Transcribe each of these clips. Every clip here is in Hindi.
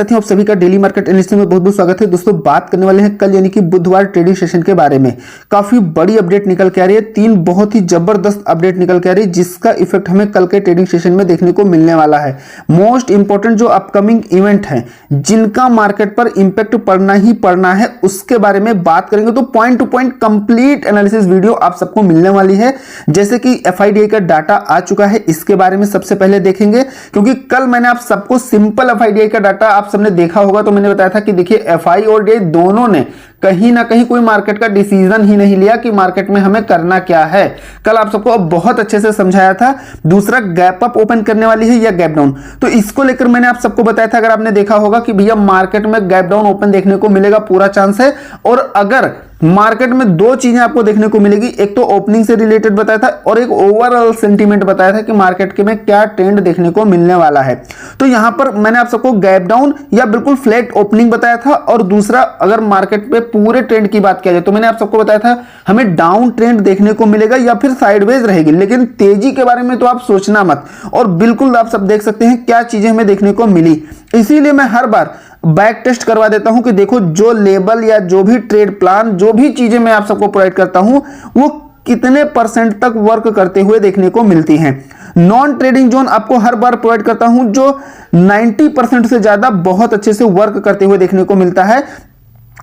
साथियों, आप सभी का डेली मार्केट एनालिसिस में बहुत बहुत स्वागत है। दोस्तों, बात करने वाले हैं कल यानी कि बुधवार ट्रेडिंग सेशन के बारे में। काफी बड़ी अपडेट निकल के आ रही है, 3 बहुत ही जबरदस्त अपडेट निकल के आ रही है, जिसका इफेक्ट हमें कल के ट्रेडिंग सेशन में देखने को मिलने वाला है। मोस्ट इंपॉर्टेंट जो अपकमिंग इवेंट है, जिनका मार्केट पर इंपैक्ट पड़ना ही पड़ना है, उसके बारे में बात करेंगे। तो point two point complete analysis video आप सबको मिलने वाली है। जैसे कि FIDI का डाटा आ चुका है, इसके बारे में सबसे पहले देखेंगे, क्योंकि कल मैंने आप सबको सिंपल FIDI का डाटा आप सबने देखा होगा। तो मैंने बताया था कि देखिए, FI और DI दोनों ने कहीं ना कहीं कोई मार्केट का डिसीजन ही नहीं लिया कि मार्केट में हमें करना क्या है। कल आप सबको बहुत अच्छे से समझाया था। दूसरा, गैप अप ओपन करने वाली है या गैप डाउन, तो इसको लेकर मैंने आप सबको बताया था। अगर आपने देखा होगा कि भैया मार्केट में गैप डाउन ओपन देखने को मिलेगा, पूरा चांस है। और अगर मार्केट में दो चीजें आपको देखने को मिलेगी, एक तो ओपनिंग से रिलेटेड बताया था और एक ओवरऑल सेंटीमेंट बताया था कि मार्केट के में क्या ट्रेंड देखने को मिलने वाला है। तो यहां पर मैंने आप सबको गैप डाउन या बिल्कुल फ्लैट ओपनिंग बताया था। और दूसरा, अगर मार्केट पे पूरे ट्रेंड की बात किया जाए तो मैंने आप सबको बताया था हमें डाउन ट्रेंड देखने को मिलेगा या फिर साइडवेज रहेगी, लेकिन तेजी के बारे में तो आप सोचना मत। और बिल्कुल आप सब देख सकते हैं क्या चीजें हमें देखने को मिली। इसीलिए मैं हर बार बैक टेस्ट करवा देता हूं कि देखो, जो लेबल या जो भी ट्रेड प्लान, जो भी चीजें मैं आप सबको प्रोवाइड करता हूं, वो कितने परसेंट तक वर्क करते हुए देखने को मिलती हैं। नॉन ट्रेडिंग जोन आपको हर बार प्रोवाइड करता हूं, जो 90% से ज्यादा बहुत अच्छे से वर्क करते हुए देखने को मिलता है।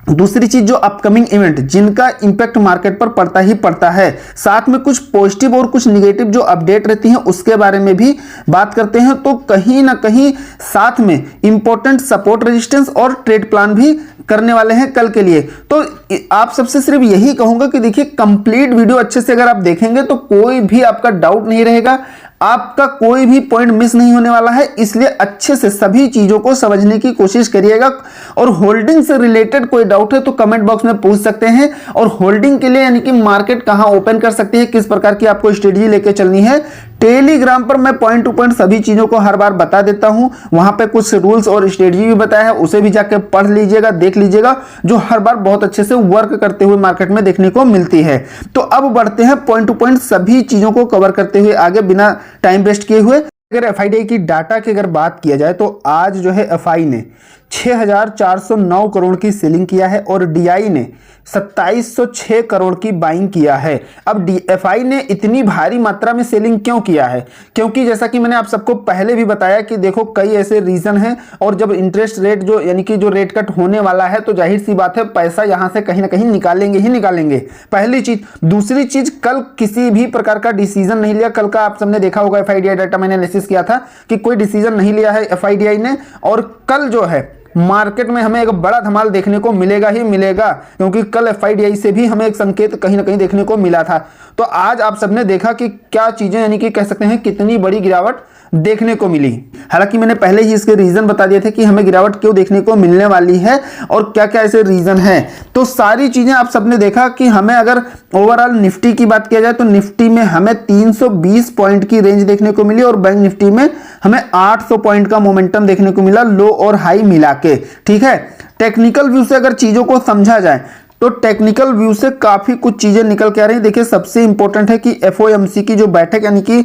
दूसरी चीज, जो अपकमिंग इवेंट जिनका इंपैक्ट मार्केट पर पड़ता ही पड़ता है, साथ में कुछ पॉजिटिव और कुछ निगेटिव जो अपडेट रहती हैं उसके बारे में भी बात करते हैं। तो कहीं ना कहीं साथ में इंपॉर्टेंट सपोर्ट, रेजिस्टेंस और ट्रेड प्लान भी करने वाले हैं कल के लिए। तो आप सबसे सिर्फ यही कहूंगा कि देखिए, कंप्लीट वीडियो अच्छे से अगर आप देखेंगे तो कोई भी आपका डाउट नहीं रहेगा, आपका कोई भी पॉइंट मिस नहीं होने वाला है। इसलिए अच्छे से सभी चीजों को समझने की कोशिश करिएगा। और होल्डिंग से रिलेटेड कोई डाउट है तो कमेंट बॉक्स में पूछ सकते हैं। और होल्डिंग के लिए यानी कि मार्केट कहां ओपन कर सकती है, किस प्रकार की आपको स्ट्रेटजी लेके चलनी है, टेलीग्राम पर मैं पॉइंट टू पॉइंट सभी चीजों को हर बार बता देता हूं। वहां पे कुछ रूल्स और स्ट्रेटजी भी बताया है, उसे भी जाके पढ़ लीजिएगा, देख लीजिएगा, जो हर बार बहुत अच्छे से वर्क करते हुए मार्केट में देखने को मिलती है। तो अब बढ़ते हैं पॉइंट टू पॉइंट सभी चीजों को कवर करते हुए आगे, बिना टाइम वेस्ट किए हुए। अगर FIDI की डाटा की अगर बात किया जाए तो आज जो है FI ने 6409 करोड़ की सेलिंग किया है और DI ने 2706 करोड़ की बाइंग किया है। अब FI ने इतनी भारी मात्रा में सेलिंग क्यों किया है? क्योंकि जैसा कि मैंने आप सबको पहले भी बताया कि देखो, कई ऐसे रीजन हैं। और जब इंटरेस्ट रेट जो यानी कि जो रेट कट होने वाला है, तो जाहिर सी बात है पैसा यहां से कहीं ना कहीं निकालेंगे ही निकालेंगे, पहली चीज। दूसरी चीज, कल किसी भी प्रकार का डिसीजन नहीं लिया। कल का आप सबने देखा होगा FIDI डाटा मैंने एनालिसिस किया था कि कोई डिसीजन नहीं लिया है FIDI ने। और कल जो है मार्केट में हमें एक बड़ा धमाल देखने को मिलेगा ही मिलेगा, क्योंकि कल FIDI से भी हमें एक संकेत कहीं ना कहीं देखने को मिला था। तो आज आप सबने देखा कि क्या चीजें यानी कि कह सकते हैं कितनी बड़ी गिरावट देखने को मिली। हालांकि मैंने पहले ही इसके रीजन बता दिए थे कि हमें गिरावट क्यों देखने को मिलने वाली है और क्या क्या ऐसे रीजन है। तो सारी चीजें आप सबने देखा कि हमें अगर ओवरऑल निफ्टी की बात किया जाए तो निफ्टी में हमें 320 पॉइंट की रेंज देखने को मिली और बैंक निफ्टी में हमें 800 पॉइंट का मोमेंटम देखने को मिला, लो और हाई मिला के। ठीक है, टेक्निकल व्यू से अगर चीजों को समझा जाए तो टेक्निकल व्यू से काफी कुछ चीजें निकल के आ रही है। देखिए, सबसे इंपॉर्टेंट है कि FOMC की जो बैठक यानी कि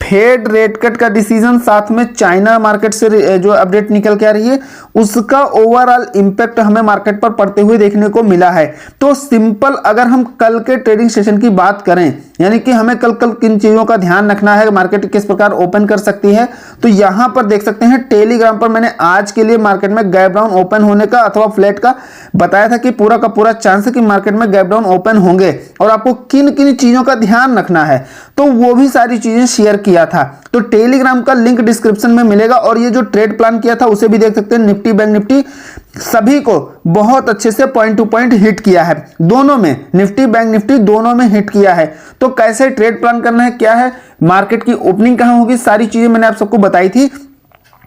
फेड रेट कट का डिसीजन, साथ में चाइना मार्केट से जो अपडेट निकल के आ रही है, उसका ओवरऑल इंपैक्ट हमें मार्केट पर पड़ते हुए देखने को मिला है। तो सिंपल अगर हम कल के ट्रेडिंग सेशन की बात करें, यानी कि हमें कल किन चीजों का ध्यान रखना है, मार्केट किस प्रकार ओपन कर सकती है, तो यहां पर देख सकते हैं टेलीग्राम पर मैंने आज के लिए मार्केट में गैप डाउन ओपन होने का अथवा फ्लैट का बताया था कि पूरा का पूरा चांस है कि मार्केट में गैप डाउन ओपन होंगे और आपको किन किन चीजों का ध्यान रखना है, तो वो भी सारी चीजें शेयर किया था। तो टेलीग्राम का लिंक डिस्क्रिप्शन में मिलेगा। और ये जो ट्रेड प्लान किया था उसे भी देख सकते हैं। निफ्टी, बैंक निफ्टी सभी को बहुत अच्छे से पॉइंट टू पॉइंट हिट किया है, दोनों में, निफ्टी बैंक निफ्टी दोनों में हिट किया है। तो कैसे ट्रेड प्लान करना है, क्या है, मार्केट की ओपनिंग कहां होगी, सारी चीजें मैंने आप सबको बताई थी।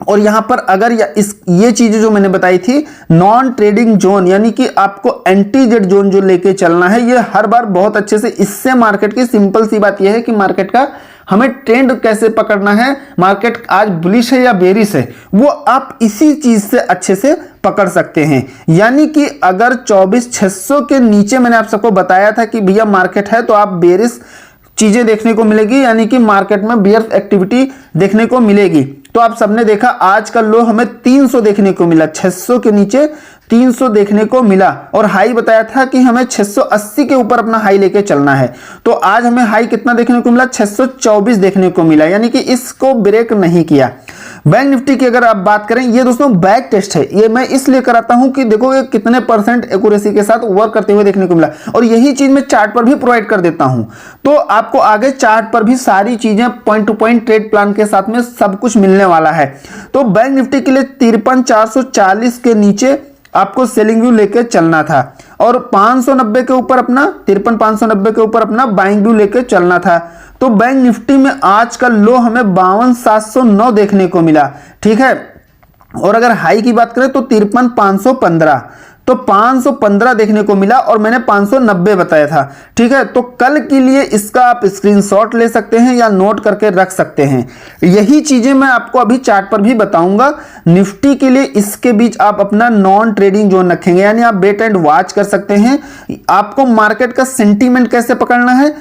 और यहां पर अगर ये चीजें जो मैंने बताई थी, नॉन ट्रेडिंग जोन यानी कि आपको एंटी जेड जोन जो लेके चलना है, ये हर बार बहुत अच्छे से, इससे मार्केट की सिंपल सी बात यह है कि मार्केट का हमें ट्रेंड कैसे पकड़ना है, मार्केट आज बुलिश है या बेरिश है, वो आप इसी चीज से अच्छे से पकड़ सकते हैं। यानी कि अगर 24,600 के नीचे मैंने आप सबको बताया था कि भैया मार्केट है, तो आप बेरिश चीजें देखने को मिलेगी, यानी कि मार्केट में बियर एक्टिविटी देखने को मिलेगी। तो आप सबने देखा आज का लो हमें 300 देखने को मिला, 600 के नीचे 300 देखने को मिला और हाई बताया था कि हमें 680 के ऊपर अपना हाई लेके चलना है। तो आज हमें हाई कितना देखने को मिला, 624 देखने को मिला, यानी कि इसको ब्रेक नहीं किया। बैंक निफ्टी की अगर आप बात करें, ये दोस्तों बैक टेस्ट है, ये मैं इसलिए कराता हूं कि देखो ये कितने परसेंट एक्यूरेसी के साथ वर्क करते हुए देखने को मिला, और यही चीज मैं चार्ट पर भी प्रोवाइड कर देता हूं। तो आपको आगे चार्ट पर भी सारी चीजें point two point trade plan के साथ में सब कुछ मिलने वाला है। तो बैंक निफ्टी के लिए 53,440 के नीचे आपको सेलिंग व्यू लेके चलना था और 590 के ऊपर अपना 53,590 के ऊपर अपना बाइंग व्यू लेके चलना था। तो बैंक निफ्टी में आज का लो हमें 52,709 देखने को मिला, ठीक है। और अगर हाई की बात करें तो 53,515, तो 515 देखने को मिला और मैंने 590 बताया था, ठीक है। तो कल के लिए इसका आप स्क्रीनशॉट ले सकते हैं या नोट करके रख सकते हैं। यही चीजें मैं आपको अभी चार्ट पर भी बताऊंगा। निफ्टी के लिए इसके बीच आप अपना नॉन ट्रेडिंग जोन रखेंगे, यानी आप वेट एंड वॉच कर सकते हैं। आपको मार्केट का सेंटीमेंट कैसे पकड़ना है,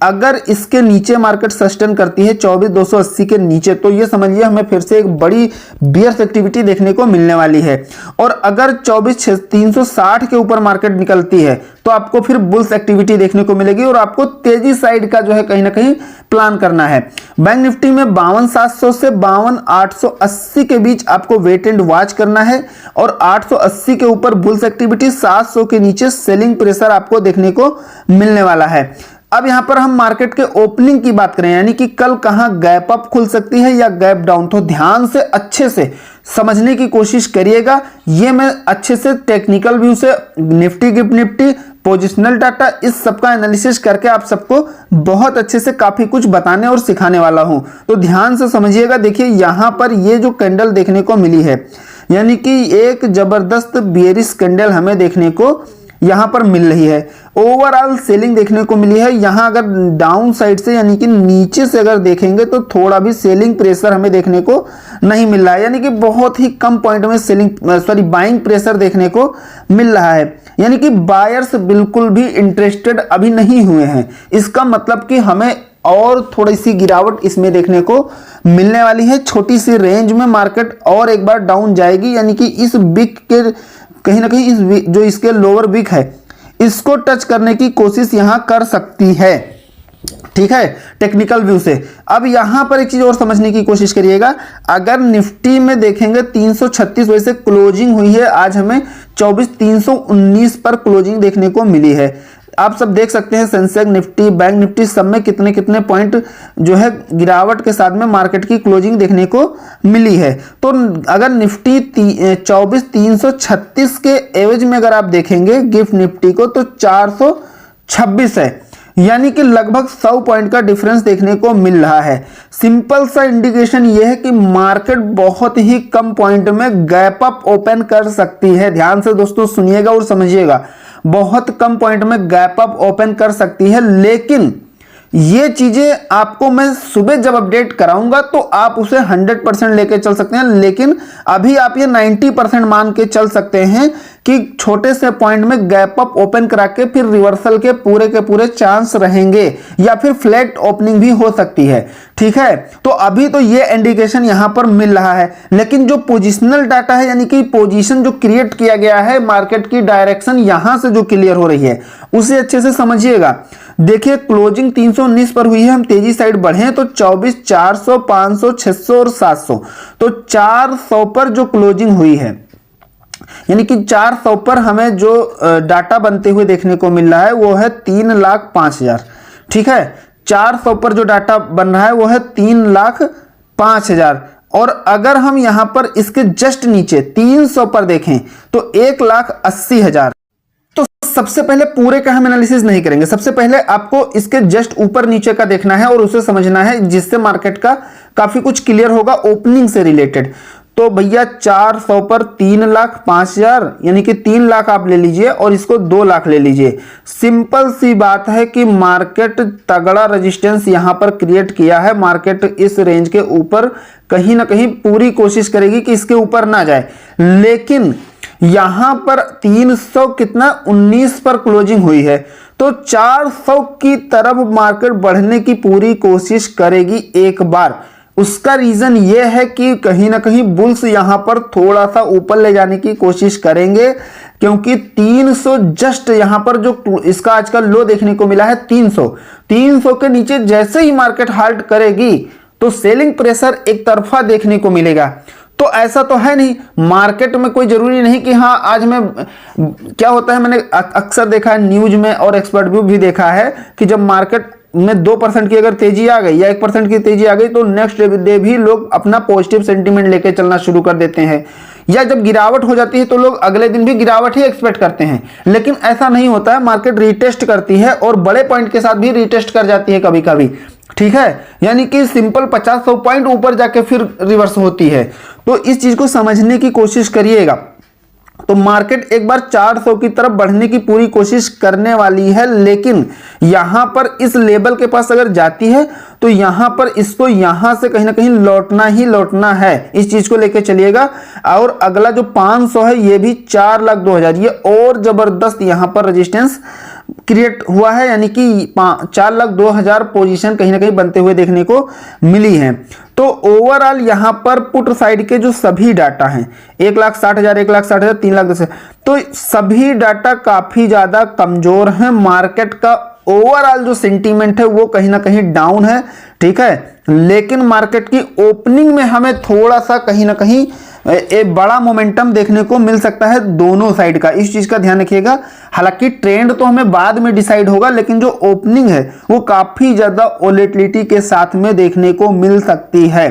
अगर इसके नीचे मार्केट सस्टेन करती है 24,280 के नीचे, तो ये समझिए हमें फिर से एक बड़ी बियर्स एक्टिविटी देखने को मिलने वाली है। और अगर 24,360 के ऊपर मार्केट निकलती है तो आपको फिर बुल्स एक्टिविटी देखने को मिलेगी और आपको तेजी साइड का जो है कहीं ना कहीं प्लान करना है। बैंक निफ्टी में 52,700 से 52,880 के बीच आपको वेट एंड वॉच करना है और 880 के ऊपर बुल्स एक्टिविटी, 700 के नीचे सेलिंग प्रेशर आपको देखने को मिलने वाला है। अब यहां पर हम मार्केट के ओपनिंग की बात करें, यानी कि कल कहां गैप अप खुल सकती है या गैप डाउन, तो ध्यान से अच्छे से समझने की कोशिश करिएगा। ये मैं अच्छे से टेक्निकल व्यू से Nifty gift Nifty positional data इस सब का एनालिसिस करके आप सबको बहुत अच्छे से काफी कुछ बताने और सिखाने वाला हूं, तो ध्यान से समझिएगा। देखिए यहां पर ये जो कैंडल देखने को मिली है, यानी कि एक जबरदस्त बेयरिश कैंडल हमें देखने को यहां पर मिल रही है। ओवरऑल सेलिंग देखने को मिली है। यहां अगर डाउन साइड से यानी कि नीचे से अगर देखेंगे तो थोड़ा भी सेलिंग प्रेशर हमें देखने को नहीं मिल रहा है, यानी कि बहुत ही कम पॉइंट में बाइंग प्रेशर देखने को मिल रहा है, यानी कि बायर्स बिल्कुल भी इंटरेस्टेड अभी नहीं हुए हैं। इसका मतलब कि हमें और थोड़ी सी गिरावट इसमें देखने को मिलने वाली है। छोटी सी रेंज में मार्केट और एक बार डाउन जाएगी, यानी कि इस विक के कहीं ना कहीं इस जो इसके लोअर विक है इसको टच करने की कोशिश यहां कर सकती है, ठीक है, टेक्निकल व्यू से। अब यहां पर एक चीज और समझने की कोशिश करिएगा। अगर निफ्टी में देखेंगे 336 वैसे क्लोजिंग हुई है, आज हमें 24,319 पर क्लोजिंग देखने को मिली है। आप सब देख सकते हैं सेंसेक्स निफ्टी बैंक निफ्टी सब में कितने कितने पॉइंट जो है गिरावट के साथ में मार्केट की क्लोजिंग देखने को मिली है। तो अगर निफ्टी 24,336 के एवज में अगर आप देखेंगे गिफ्ट निफ्टी को तो 426 है, यानी कि लगभग 100 पॉइंट का डिफरेंस देखने को मिल रहा है। सिंपल सा इंडिकेशन यह है कि मार्केट बहुत ही कम पॉइंट में गैप अप ओपन कर सकती है। ध्यान से दोस्तों सुनिएगा और समझिएगा, बहुत कम पॉइंट में गैप अप ओपन कर सकती है, लेकिन ये चीजें आपको मैं सुबह जब अपडेट कराऊंगा तो आप उसे 100% लेके चल सकते हैं, लेकिन अभी आप ये 90% मान के चल सकते हैं कि छोटे से पॉइंट में गैप अप ओपन करा के फिर रिवर्सल के पूरे चांस रहेंगे या फिर फ्लैट ओपनिंग भी हो सकती है, ठीक है। तो अभी तो ये इंडिकेशन यहां पर मिल रहा है, लेकिन जो पोजिशनल डाटा है यानी कि पोजीशन जो क्रिएट किया गया है, मार्केट की डायरेक्शन यहां से जो क्लियर हो रही है उसे अच्छे से समझिएगा। देखिए क्लोजिंग 319 पर हुई है, हम तेजी साइड बढ़े तो 24, 400, 500, 600 और 700, तो 400 पर जो क्लोजिंग हुई है, यानी कि 400 पर हमें जो डाटा बनते हुए देखने को मिल रहा है वो है 3,05,000, ठीक है। 400 पर जो डाटा बन रहा है वो है 3,05,000, और अगर हम यहां पर इसके जस्ट नीचे 300 पर देखें तो 1,80,000। तो सबसे पहले पूरे का हम एनालिसिस नहीं करेंगे, सबसे पहले आपको इसके जस्ट ऊपर नीचे का देखना है और उसे समझना है, जिससे मार्केट का काफी कुछ क्लियर होगा ओपनिंग से रिलेटेड। तो भैया 400 पर 3,05,000 यानी कि 3 लाख आप ले लीजिए और इसको 2 लाख ले लीजिए। सिंपल सी बात है कि मार्केट तगड़ा रेजिस्टेंस यहां पर क्रिएट किया है। मार्केट इस रेंज के ऊपर कहीं ना कहीं पूरी कोशिश करेगी कि इसके ऊपर ना जाए, लेकिन यहां पर 300 कितना 19 पर क्लोजिंग हुई है, तो 400 की तरफ मार्केट बढ़ने की पूरी कोशिश करेगी एक बार। उसका रीजन ये है कि कहीं ना कहीं बुल्स यहां पर थोड़ा सा ऊपर ले जाने की कोशिश करेंगे, क्योंकि 300 जस्ट यहां पर जो इसका आजकल लो देखने को मिला है 300 के नीचे जैसे ही मार्केट हाल्ट करेगी तो सेलिंग प्रेशर एक तरफा देखने को मिलेगा। तो ऐसा तो है नहीं, मार्केट में कोई जरूरी नहीं कि हाँ आज मैं, क्या होता है मैंने अक्सर देखा है न्यूज में और एक्सपर्ट व्यू भी देखा है कि जब मार्केट में 2% की अगर तेजी आ गई या 1% की तेजी आ गई तो नेक्स्ट डे भी लोग अपना पॉजिटिव सेंटीमेंट लेके चलना शुरू कर देते हैं, या जब गिरावट हो जाती है तो लोग अगले दिन भी गिरावट ही एक्सपेक्ट करते हैं। लेकिन ऐसा नहीं होता है, मार्केट रीटेस्ट करती है और बड़े पॉइंट के साथ भी रीटेस्ट कर जाती है कभी कभी, ठीक है, यानी कि सिंपल 50-100 पॉइंट ऊपर जाके फिर रिवर्स होती है। तो इस चीज को समझने की कोशिश करिएगा। तो मार्केट एक बार 400 की तरफ बढ़ने की पूरी कोशिश करने वाली है, लेकिन यहां पर इस लेवल के पास अगर जाती है तो यहां पर इसको यहां से कहीं ना कहीं लौटना ही लौटना है, इस चीज को लेकर चलिएगा। और अगला जो 500 है ये भी 4,02,000, ये और जबरदस्त यहां पर रेजिस्टेंस क्रिएट हुआ है, यानी कि 4,02,000 पोजीशन कहीं ना कहीं बनते हुए देखने को मिली है। तो ओवरऑल यहां पर पुट साइड के जो सभी डाटा हैं 1,60,000, 1,60,000, 3,10,000, तो सभी डाटा काफी ज्यादा कमजोर हैं। मार्केट का ओवरऑल जो सेंटीमेंट है वो कहीं ना कहीं डाउन है, ठीक है, लेकिन मार्केट की ओपनिंग में हमें थोड़ा सा कहीं ना कहीं एक बड़ा मोमेंटम देखने को मिल सकता है दोनों साइड का, इस चीज का ध्यान रखिएगा। हालांकि ट्रेंड तो हमें बाद में डिसाइड होगा, लेकिन जो ओपनिंग है वो काफी ज्यादा वोलेटिलिटी के साथ में देखने को मिल सकती है।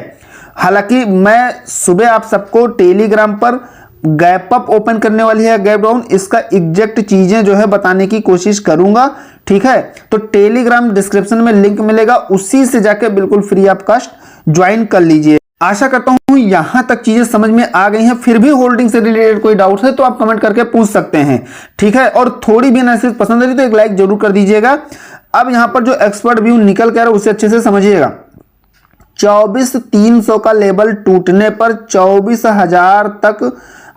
हालांकि मैं सुबह आप सबको टेलीग्राम पर गैप अप ओपन करने वाली है, गैप डाउन, इसका एग्जैक्ट चीजें जो है बताने की कोशिश करूंगा, ठीक है। तो टेलीग्राम डिस्क्रिप्शन में लिंक मिलेगा, उसी से जाके बिल्कुल फ्री ऑफ कॉस्ट ज्वाइन कर लीजिए। आशा करता हूं यहां तक चीजें समझ में आ गई हैं। फिर भी होल्डिंग से रिलेटेड कोई डाउट है तो आप कमेंट करके पूछ सकते हैं, ठीक है। और थोड़ी भी एनालिसिस पसंद आई तो एक लाइक जरूर कर दीजिएगा। अब यहां पर जो एक्सपर्ट व्यू निकल के आ रहा है उसे अच्छे से समझिएगा। 24,300 का लेवल टूटने पर 24,000 तक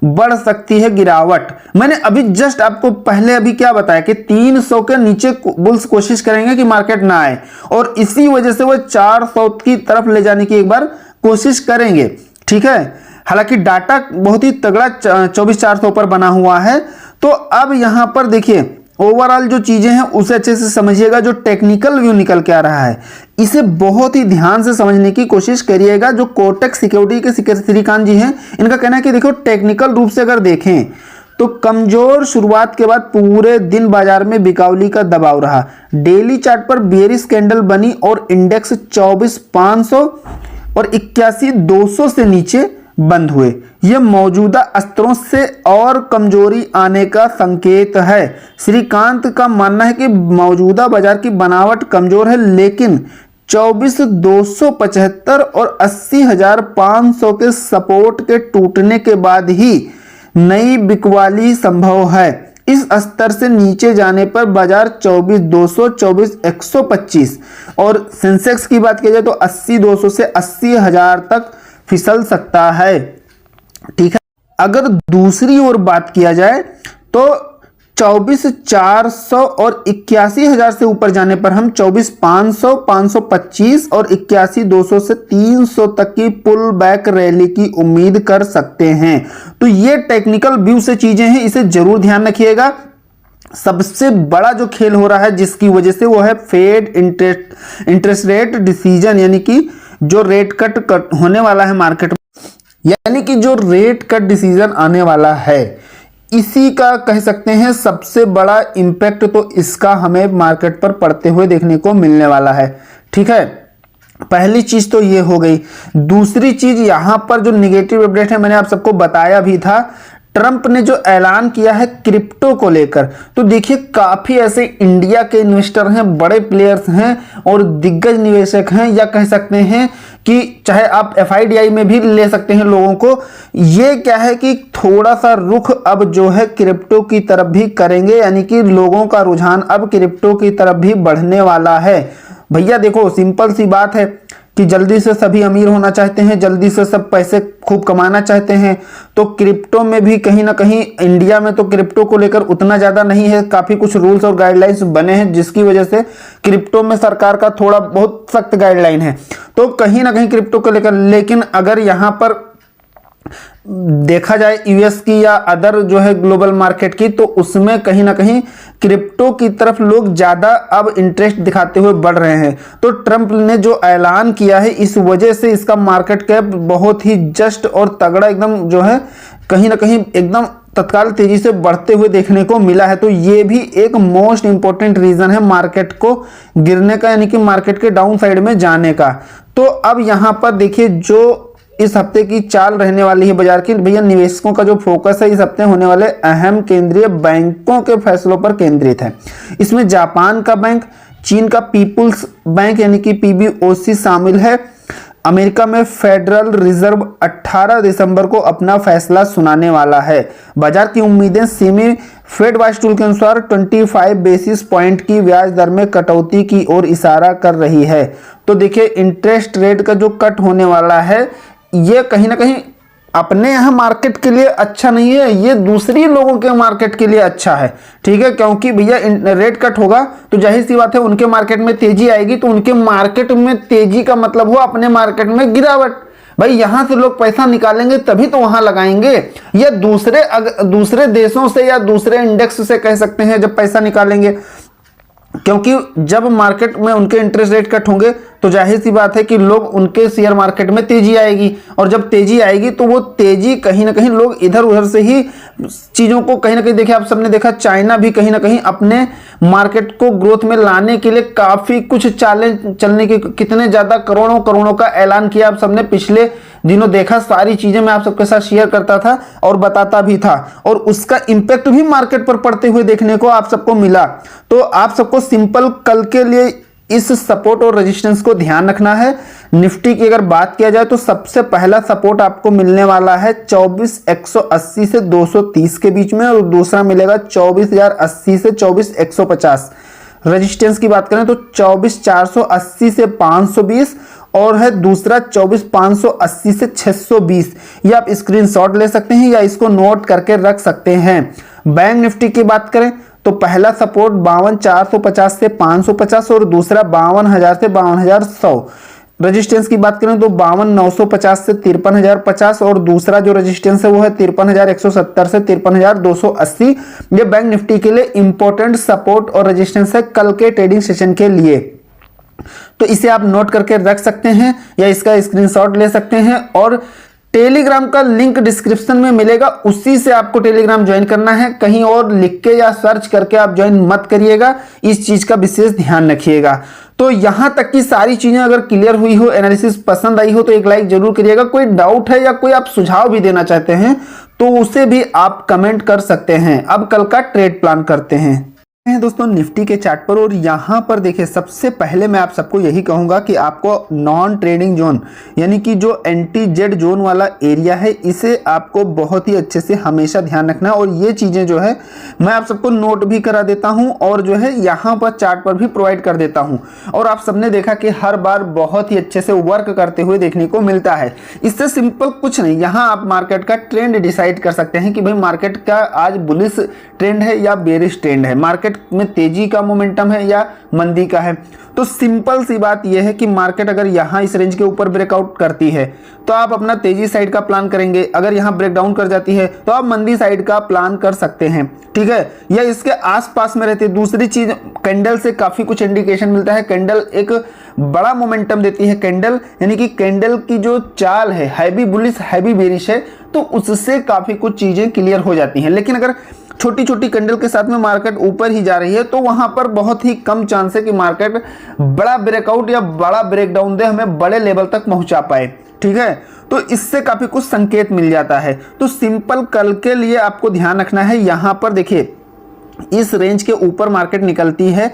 बढ़ सकती है गिरावट। मैंने अभी जस्ट आपको पहले अभी क्या बताया कि 300 के नीचे बुल्स कोशिश करेंगे कि मार्केट ना आए, और इसी वजह से वो 400 की तरफ ले जाने की एक बार कोशिश करेंगे, ठीक है। हालांकि डाटा बहुत ही तगड़ा 24,400 पर बना हुआ है। तो अब यहां पर देखिए ओवरऑल जो चीजें हैं उसे अच्छे से समझिएगा। जो टेक्निकल व्यू निकल के आ रहा है इसे बहुत ही ध्यान से समझने की कोशिश करिएगा। जो कोटक सिक्योरिटी के श्रीकांत जी हैं, इनका कहना है कि देखो टेक्निकल रूप से अगर देखें तो कमजोर शुरुआत के बाद पूरे दिन बाजार में बिकावली का दबाव रहा। डेली चार्ट पर बेयरिश कैंडल बनी और इंडेक्स 24,500 और 81,200 से नीचे बंद हुए। यह मौजूदा स्तरों से और कमजोरी आने का संकेत है। श्रीकांत का मानना है कि मौजूदा बाजार की बनावट कमजोर है, लेकिन 24,275 और 80,500 के सपोर्ट के टूटने के बाद ही नई बिकवाली संभव है। इस स्तर से नीचे जाने पर बाजार 24,200, 24,125 और सेंसेक्स की बात की जाए तो 80,200 से 80,000 तक फिसल सकता है, ठीक है। अगर दूसरी ओर बात किया जाए तो 24,400 और 81,000 से ऊपर जाने पर हम 24,500, 525 और 81,200 से 300 तक की पुल बैक रैली की उम्मीद कर सकते हैं। तो ये टेक्निकल व्यू से चीजें हैं, इसे जरूर ध्यान रखिएगा। सबसे बड़ा जो खेल हो रहा है जिसकी वजह से वो है फेड इंटरेस्ट रेट डिसीजन, यानी कि जो रेट कट होने वाला है मार्केट में, यानी कि जो रेट कट डिसीजन आने वाला है, इसी का कह सकते हैं सबसे बड़ा इंपैक्ट तो इसका हमें मार्केट पर पड़ते हुए देखने को मिलने वाला है, ठीक है। पहली चीज तो ये हो गई। दूसरी चीज यहां पर जो निगेटिव अपडेट है मैंने आप सबको बताया भी था, ट्रंप ने जो ऐलान किया है क्रिप्टो को लेकर। तो देखिए काफी ऐसे इंडिया के इन्वेस्टर हैं, बड़े प्लेयर्स हैं और दिग्गज निवेशक हैं, या कह सकते हैं कि चाहे आप FIDI में भी ले सकते हैं लोगों को। ये क्या है कि थोड़ा सा रुख अब जो है क्रिप्टो की तरफ भी करेंगे, यानी कि लोगों का रुझान अब क्रिप्टो की तरफ भी बढ़ने वाला है। भैया देखो सिंपल सी बात है कि जल्दी से सभी अमीर होना चाहते हैं, जल्दी से सब पैसे खूब कमाना चाहते हैं। तो क्रिप्टो में भी कहीं ना कहीं, इंडिया में तो क्रिप्टो को लेकर उतना ज़्यादा नहीं है, काफ़ी कुछ रूल्स और गाइडलाइंस बने हैं जिसकी वजह से क्रिप्टो में सरकार का थोड़ा बहुत सख्त गाइडलाइन है, तो कहीं ना कहीं क्रिप्टो को लेकर। लेकिन अगर यहाँ पर देखा जाए यूएस की या अदर जो है ग्लोबल मार्केट की, तो उसमें कहीं ना कहीं क्रिप्टो की तरफ लोग ज़्यादा अब इंटरेस्ट दिखाते हुए बढ़ रहे हैं। तो ट्रंप ने जो ऐलान किया है, इस वजह से इसका मार्केट कैप बहुत ही जस्ट और तगड़ा एकदम जो है कहीं ना कहीं एकदम तत्काल तेजी से बढ़ते हुए देखने को मिला है। तो ये भी एक मोस्ट इंपॉर्टेंट रीजन है मार्केट को गिरने का, यानी कि मार्केट के डाउन साइड में जाने का। तो अब यहाँ पर देखिए जो इस हफ्ते की चाल रहने वाली है बाजार की, भैया निवेशकों का जो फोकस है इस हफ्ते होने वाले अहम केंद्रीय बैंकों के फैसलों पर केंद्रित है। इसमें जापान का बैंक, चीन का पीपुल्स बैंक यानी कि पीबीओसी शामिल है। अमेरिका में फेडरल रिजर्व 18 दिसंबर को अपना फैसला सुनाने वाला है। बाजार की उम्मीदें सेमी फेड वॉच टूल के अनुसार 25 बेसिस पॉइंट की ब्याज दर में कटौती की ओर इशारा कर रही है। तो देखिए इंटरेस्ट रेट का जो कट होने वाला है, ये कहीं ना कहीं अपने यहाँ मार्केट के लिए अच्छा नहीं है, ये दूसरी लोगों के मार्केट के लिए अच्छा है। ठीक है, क्योंकि भैया रेट कट होगा तो जाहिर सी बात है उनके मार्केट में तेजी आएगी, तो उनके मार्केट में तेजी का मतलब हुआ अपने मार्केट में गिरावट। भाई यहां से लोग पैसा निकालेंगे तभी तो वहां लगाएंगे, या दूसरे देशों से या दूसरे इंडेक्स से कह सकते हैं जब पैसा निकालेंगे, क्योंकि जब मार्केट में उनके इंटरेस्ट रेट कट होंगे तो जाहिर सी बात है कि लोग उनके शेयर मार्केट में तेजी आएगी, और जब तेजी आएगी तो वो तेजी कहीं ना कहीं लोग इधर उधर से ही चीज़ों को कहीं ना कहीं देखिए, आप सबने देखा चाइना भी कहीं ना कहीं अपने मार्केट को ग्रोथ में लाने के लिए काफ़ी कुछ चालें चलने के, कितने ज़्यादा करोड़ों का ऐलान किया आप सबने पिछले दिनों देखा। सारी चीज़ें मैं आप सबके साथ शेयर करता था और बताता भी था, और उसका इम्पैक्ट भी मार्केट पर पड़ते हुए देखने को आप सबको मिला। तो आप सबको सिंपल कल के लिए इस सपोर्ट और रेजिस्टेंस को ध्यान रखना है। निफ्टी की अगर बात किया जाए तो सबसे पहला सपोर्ट आपको मिलने वाला है 24,180 से 230 के बीच में, और दूसरा मिलेगा 24,080 से 24,150। रेजिस्टेंस की बात करें तो 24,480 से 520, और है दूसरा 24,580 से 620। ये आप स्क्रीनशॉट ले सकते हैं या इसको नोट करके रख सकते हैं। बैंक निफ्टी की बात करें तो पहला सपोर्ट 52,450 से 550, और दूसरा 52,000 से 52,100। रेजिस्टेंस की बात करें तो 52,950 से 53,050, और दूसरा जो रेजिस्टेंस है वो है 53,170 से 53,280। ये बैंक निफ्टी के लिए इंपॉर्टेंट सपोर्ट और रेजिस्टेंस है कल के ट्रेडिंग सेशन के लिए। तो इसे आप नोट करके रख सकते हैं या इसका स्क्रीनशॉट ले सकते हैं, और टेलीग्राम का लिंक डिस्क्रिप्शन में मिलेगा, उसी से आपको टेलीग्राम ज्वाइन करना है। कहीं और लिख के या सर्च करके आप ज्वाइन मत करिएगा, इस चीज का विशेष ध्यान रखिएगा। तो यहां तक की सारी चीजें अगर क्लियर हुई हो, एनालिसिस पसंद आई हो तो एक लाइक जरूर करिएगा। कोई डाउट है या कोई आप सुझाव भी देना चाहते हैं तो उसे भी आप कमेंट कर सकते हैं। अब कल का ट्रेड प्लान करते हैं दोस्तों निफ्टी के चार्ट पर, और यहां पर देखिए सबसे पहले मैं आप सबको यही कहूंगा कि आपको नॉन ट्रेडिंग जोन यानी कि जो एंटी जेड जोन वाला एरिया है, इसे आपको बहुत ही अच्छे से हमेशा ध्यान रखना है। और ये चीजें जो है मैं आप सबको नोट भी करा देता हूं, और जो है यहां पर चार्ट पर भी प्रोवाइड कर देता हूं, और आप सबने देखा कि हर बार बहुत ही अच्छे से वर्क करते हुए देखने को मिलता है। इससे सिंपल कुछ नहीं, यहां आप मार्केट का ट्रेंड डिसाइड कर सकते हैं कि भाई मार्केट का आज बुलिश ट्रेंड है या बेरिश ट्रेंड है, मार्केट में तेजी का मोमेंटम है या मंदी का है। तो सिंपल सी बात यह है कि मार्केट अगर यहां इस रेंज के ऊपर ब्रेकआउट करती है तो आप अपना तेजी साइड का प्लान करेंगे, अगर यहां ब्रेकडाउन कर जाती है तो आप मंदी साइड का प्लान कर सकते हैं। ठीक है, या इसके आसपास में रहते। दूसरी चीज, कैंडल से काफी कुछ इंडिकेशन मिलता है, कैंडल एक बड़ा मोमेंटम देती है। कैंडल यानी कि कैंडल की जो चाल है हैवी बुलिश हैवी बेरिश है, तो उससे काफी कुछ चीजें क्लियर हो जाती हैं। लेकिन अगर छोटी छोटी कैंडल के साथ में मार्केट ऊपर ही जा रही है तो वहां पर बहुत ही कम चांस है कि मार्केट बड़ा ब्रेकआउट या बड़ा ब्रेकडाउन दे, हमें बड़े लेवल तक पहुंचा पाए। ठीक है, तो इससे काफी कुछ संकेत मिल जाता है। तो सिंपल कल के लिए आपको ध्यान रखना है, यहां पर देखिए इस रेंज के ऊपर मार्केट निकलती है।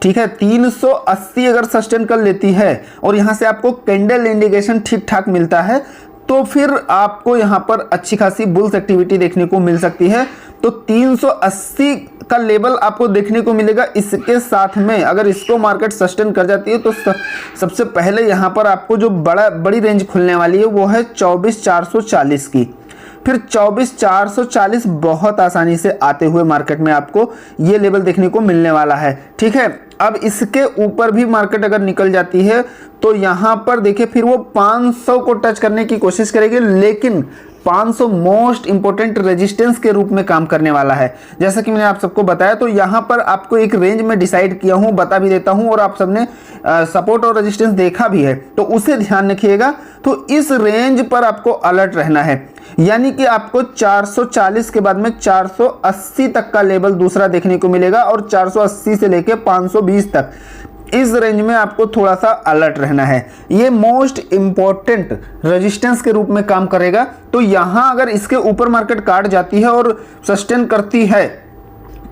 ठीक है, 380 अगर सस्टेन कर लेती है और यहां से आपको कैंडल इंडिकेशन ठीक ठाक मिलता है तो फिर आपको यहां पर अच्छी खासी बुल्स एक्टिविटी देखने को मिल सकती है। तो 380 का लेवल आपको देखने को मिलेगा। इसके साथ में अगर इसको मार्केट सस्टेन कर जाती है तो सबसे पहले यहाँ पर आपको जो बड़ी रेंज खुलने वाली है वो है 24,440 की। फिर 24,440 बहुत आसानी से आते हुए मार्केट में आपको ये लेवल देखने को मिलने वाला है। ठीक है, अब इसके ऊपर भी मार्केट अगर निकल जाती है तो यहाँ पर देखिए फिर वो 500 को टच करने की कोशिश करेगी, लेकिन 500 मोस्ट इंपोर्टेंट रेजिस्टेंस के रूप में काम करने वाला है। जैसा कि मैंने आप सबको बताया, तो यहाँ पर आपको एक रेंज में डिसाइड किया हूँ, बता भी देता हूँ, और आप सबने सपोर्ट और रेजिस्टेंस देखा भी है, तो उसे ध्यान रखिएगा। तो इस रेंज पर आपको अलर्ट रहना है, यानी कि आपको 440 के बाद में 480 तक का लेवल दूसरा देखने को मिलेगा, और 480 से लेके 520 तक इस रेंज में आपको थोड़ा सा अलर्ट रहना है। ये मोस्ट इंपॉर्टेंट रेजिस्टेंस के रूप में काम करेगा। तो यहां अगर इसके ऊपर मार्केट काट जाती है और सस्टेन करती है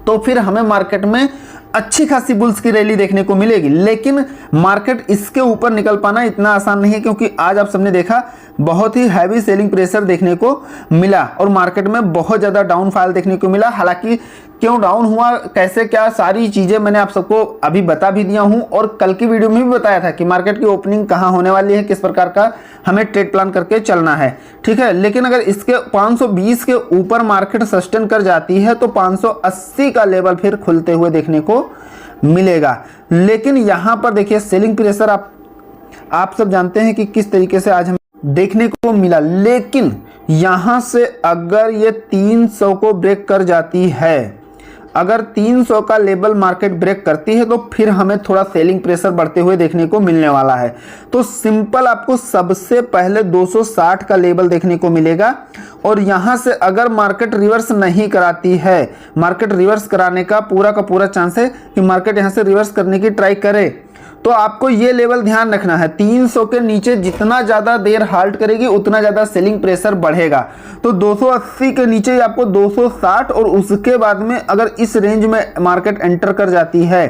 तो फिर हमें मार्केट में अच्छी खासी बुल्स की रैली देखने को मिलेगी। लेकिन मार्केट इसके ऊपर निकल पाना इतना आसान नहीं है, क्योंकि आज आप सबने देखा बहुत ही हैवी सेलिंग प्रेशर देखने को मिला और मार्केट में बहुत ज़्यादा डाउनफॉल देखने को मिला। हालांकि क्यों डाउन हुआ, कैसे, क्या, सारी चीज़ें मैंने आप सबको अभी बता भी दिया हूं, और कल की वीडियो में भी बताया था कि मार्केट की ओपनिंग कहां होने वाली है, किस प्रकार का हमें ट्रेड प्लान करके चलना है। ठीक है, लेकिन अगर इसके 520 के ऊपर मार्केट सस्टेन कर जाती है तो 580 का लेवल फिर खुलते हुए देखने को मिलेगा। लेकिन यहां पर देखिए सेलिंग प्रेशर आप सब जानते हैं कि किस तरीके से आज हमें देखने को मिला। लेकिन यहां से अगर ये 300 को ब्रेक कर जाती है, अगर 300 का लेवल मार्केट ब्रेक करती है, तो फिर हमें थोड़ा सेलिंग प्रेशर बढ़ते हुए देखने को मिलने वाला है। तो सिंपल आपको सबसे पहले 260 का लेवल देखने को मिलेगा, और यहां से अगर मार्केट रिवर्स नहीं कराती है, मार्केट रिवर्स कराने का पूरा चांस है कि मार्केट यहां से रिवर्स करने की ट्राई करे, तो आपको ये लेवल ध्यान रखना है। 300 के नीचे जितना ज़्यादा देर हाल्ट करेगी उतना ज़्यादा सेलिंग प्रेशर बढ़ेगा। तो 280 के नीचे आपको 260, और उसके बाद में अगर इस रेंज में मार्केट एंटर कर जाती है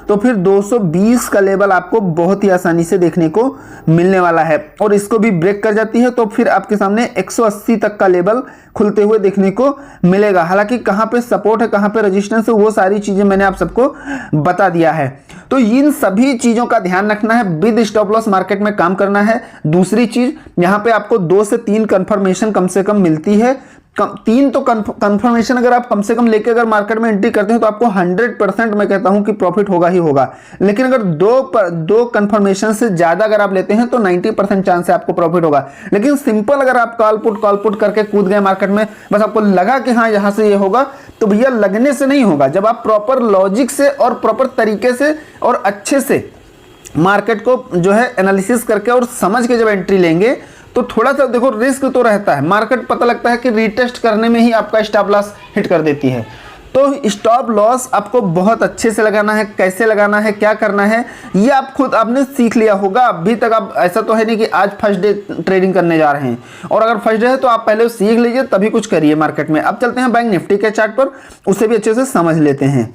तो फिर 220 का लेवल आपको बहुत ही आसानी से देखने को मिलने वाला है, और इसको भी ब्रेक कर जाती है तो फिर आपके सामने 180 तक का लेवल खुलते हुए देखने को मिलेगा। हालांकि कहां पे सपोर्ट है, कहां पे रेजिस्टेंस है, वो सारी चीजें मैंने आप सबको बता दिया है। तो इन सभी चीजों का ध्यान रखना है, विद स्टॉप लॉस मार्केट में काम करना है। दूसरी चीज, यहां पे आपको 2 से 3 कंफर्मेशन कम से कम मिलती है। 3 तो कंफर्मेशन अगर आप कम से कम लेके अगर मार्केट में एंट्री करते हैं तो आपको 100% मैं कहता हूं कि प्रॉफिट होगा ही होगा। लेकिन अगर दो कंफर्मेशन से ज्यादा अगर आप लेते हैं तो 90% चांस है आपको प्रॉफिट होगा। लेकिन सिंपल अगर आप कॉल पुट करके कूद गए मार्केट में, बस आपको लगा कि हाँ यहां से ये होगा, तो भैया लगने से नहीं होगा। जब आप प्रॉपर लॉजिक से और प्रॉपर तरीके से और अच्छे से मार्केट को जो है एनालिसिस करके और समझ के जब एंट्री लेंगे तो थोड़ा सा देखो रिस्क तो रहता है। मार्केट पता लगता है कि रीटेस्ट करने में ही आपका स्टॉप लॉस हिट कर देती है। तो स्टॉप लॉस आपको बहुत अच्छे से लगाना है, कैसे लगाना है, क्या करना है, ये आप खुद आपने सीख लिया होगा। अभी तक आप, ऐसा तो है नहीं कि आज फर्स्ट डे ट्रेडिंग करने जा रहे हैं, और अगर फर्स्ट डे है तो आप पहले सीख लीजिए तभी कुछ करिए मार्केट में। अब चलते हैं बैंक निफ्टी के चार्ट पर, उसे भी अच्छे से समझ लेते हैं।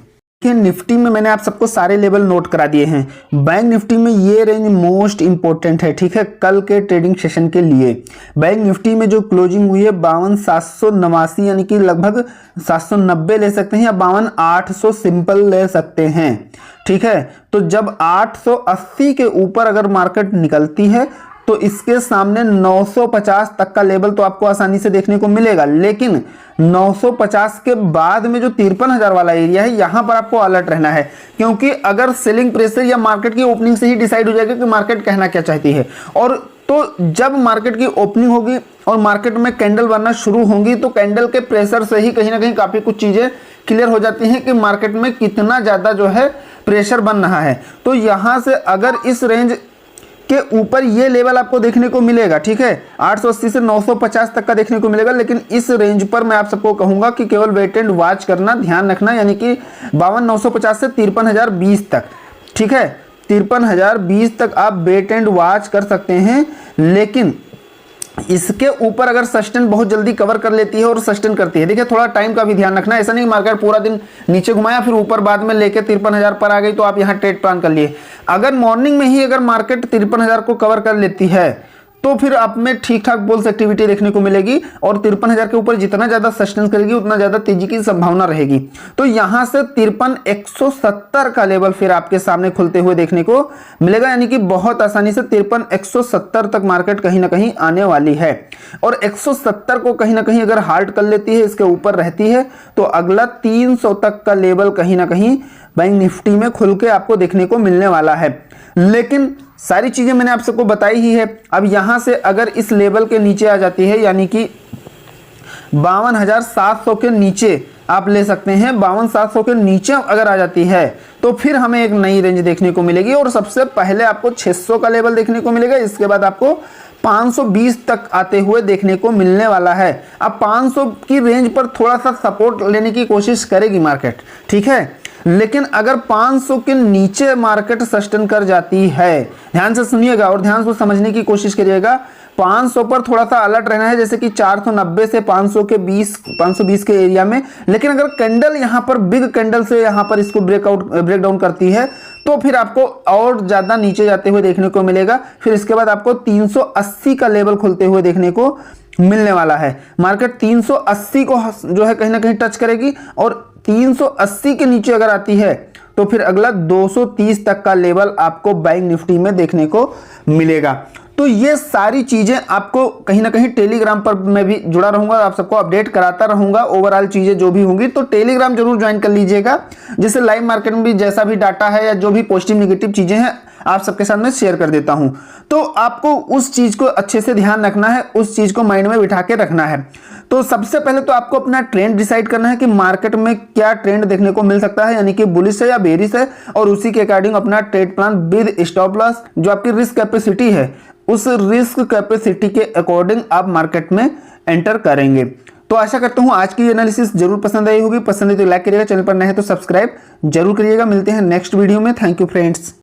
निफ्टी में मैंने आप सबको सारे लेवल नोट करा दिए हैं। बैंक निफ्टी में ये रेंज मोस्ट इंपोर्टेंट है, ठीक है, कल के ट्रेडिंग सेशन के लिए। बैंक निफ्टी में जो क्लोजिंग हुई है 52,789, यानी कि लगभग 790 ले सकते हैं, या 52,800 सिंपल ले सकते हैं। ठीक है, तो जब 880 के ऊपर अगर मार्केट निकलती है तो इसके सामने 950 तक का लेवल तो आपको आसानी से देखने को मिलेगा। लेकिन 950 के बाद में जो 53,000 वाला एरिया है, यहां पर आपको अलर्ट रहना है, क्योंकि अगर सेलिंग प्रेशर या मार्केट की ओपनिंग से ही डिसाइड हो जाएगा कि मार्केट कहना क्या चाहती है। और तो जब मार्केट की ओपनिंग होगी और मार्केट में कैंडल बनना शुरू होंगी तो कैंडल के प्रेशर से ही कहीं ना कहीं काफी कुछ चीजें क्लियर हो जाती हैं कि मार्केट में कितना ज्यादा जो है प्रेशर बन रहा है। तो यहां से अगर इस रेंज के ऊपर ये लेवल आपको देखने को मिलेगा, ठीक है, 880 से 950 तक का देखने को मिलेगा। लेकिन इस रेंज पर मैं आप सबको कहूंगा कि केवल वेट एंड वॉच करना, ध्यान रखना, यानी कि 52,950 से 53,020 तक, ठीक है, 53,020 तक आप वेट एंड वॉच कर सकते हैं। लेकिन इसके ऊपर अगर सस्टेन बहुत जल्दी कवर कर लेती है और सस्टेन करती है, देखिए थोड़ा टाइम का भी ध्यान रखना, ऐसा नहीं मार्केट पूरा दिन नीचे घुमाया फिर ऊपर बाद में लेके 53,000 पर आ गई तो आप यहां ट्रेड प्लान कर लिए। अगर मॉर्निंग में ही अगर मार्केट 53,000 को कवर कर लेती है तो फिर आप में ठीक ठाक बुल्स एक्टिविटी देखने को मिलेगी और 53,000 के ऊपर जितना ज्यादा सस्टेन करेगी उतना ज्यादा तेजी की संभावना रहेगी। तो यहां से 53,170 का लेवल फिर आपके सामने खुलते हुए देखने को मिलेगा, यानी कि बहुत आसानी से 53,170 तक मार्केट कहीं ना कहीं आने वाली है। और 170 को कहीं ना कहीं अगर हार्ड कर लेती है, इसके ऊपर रहती है, तो अगला 300 तक का लेवल कहीं ना कहीं बैंक निफ्टी में खुल के आपको देखने को मिलने वाला है। लेकिन सारी चीजें मैंने आप सबको बताई ही है। अब यहां से अगर इस लेवल के नीचे आ जाती है, यानी कि 52,700 के नीचे आप ले सकते हैं, 52,700 के नीचे अगर आ जाती है तो फिर हमें एक नई रेंज देखने को मिलेगी। और सबसे पहले आपको 600 का लेवल देखने को मिलेगा, इसके बाद आपको 520 तक आते हुए देखने को मिलने वाला है। अब 500 की रेंज पर थोड़ा सा सपोर्ट लेने की कोशिश करेगी मार्केट, ठीक है, लेकिन अगर 500 के नीचे मार्केट सस्टेन कर जाती है, ध्यान से सुनिएगा और ध्यान से समझने की कोशिश करिएगा, 500 पर थोड़ा सा अलर्ट रहना है, जैसे कि 490 से 520 के एरिया में। लेकिन अगर कैंडल यहां पर बिग कैंडल से यहां पर इसको ब्रेक डाउन करती है तो फिर आपको और ज्यादा नीचे जाते हुए देखने को मिलेगा। फिर इसके बाद आपको 380 का लेवल खुलते हुए देखने को मिलने वाला है। मार्केट 380 को जो है कहीं ना कहीं टच करेगी और 380 के नीचे अगर आती है तो फिर अगला 230 तक का लेवल आपको बैंक निफ्टी में देखने को मिलेगा। तो ये सारी चीजें आपको कहीं ना कहीं टेलीग्राम पर मैं भी जुड़ा रहूंगा, आप सबको अपडेट कराता रहूंगा ओवरऑल चीजें जो भी होंगी। तो टेलीग्राम जरूर ज्वाइन कर लीजिएगा, जिससे लाइव मार्केट में भी जैसा भी डाटा है या जो भी पॉजिटिव नेगेटिव चीजें हैं आप सबके साथ में शेयर कर देता हूं। तो आपको उस चीज को अच्छे से ध्यान रखना है, उस चीज को माइंड में बिठा के रखना है। तो सबसे पहले तो आपको अपना ट्रेंड डिसाइड करना है कि मार्केट में क्या ट्रेंड देखने को मिल सकता है, यानी कि बुलिश है या बेरिश है, और उसी के अकॉर्डिंग अपना trade plan with stop loss, जो आपकी रिस्क कैपेसिटी है, उस रिस्क कैपेसिटी के अकॉर्डिंग आप मार्केट में एंटर करेंगे। तो आशा करता हूं आज की एनालिसिस जरूर पसंद आई होगी। पसंद है तो लाइक करिएगा, चैनल पर नए हैं तो सब्सक्राइब जरूर करिएगा। मिलते हैं नेक्स्ट वीडियो में। Thank you friends.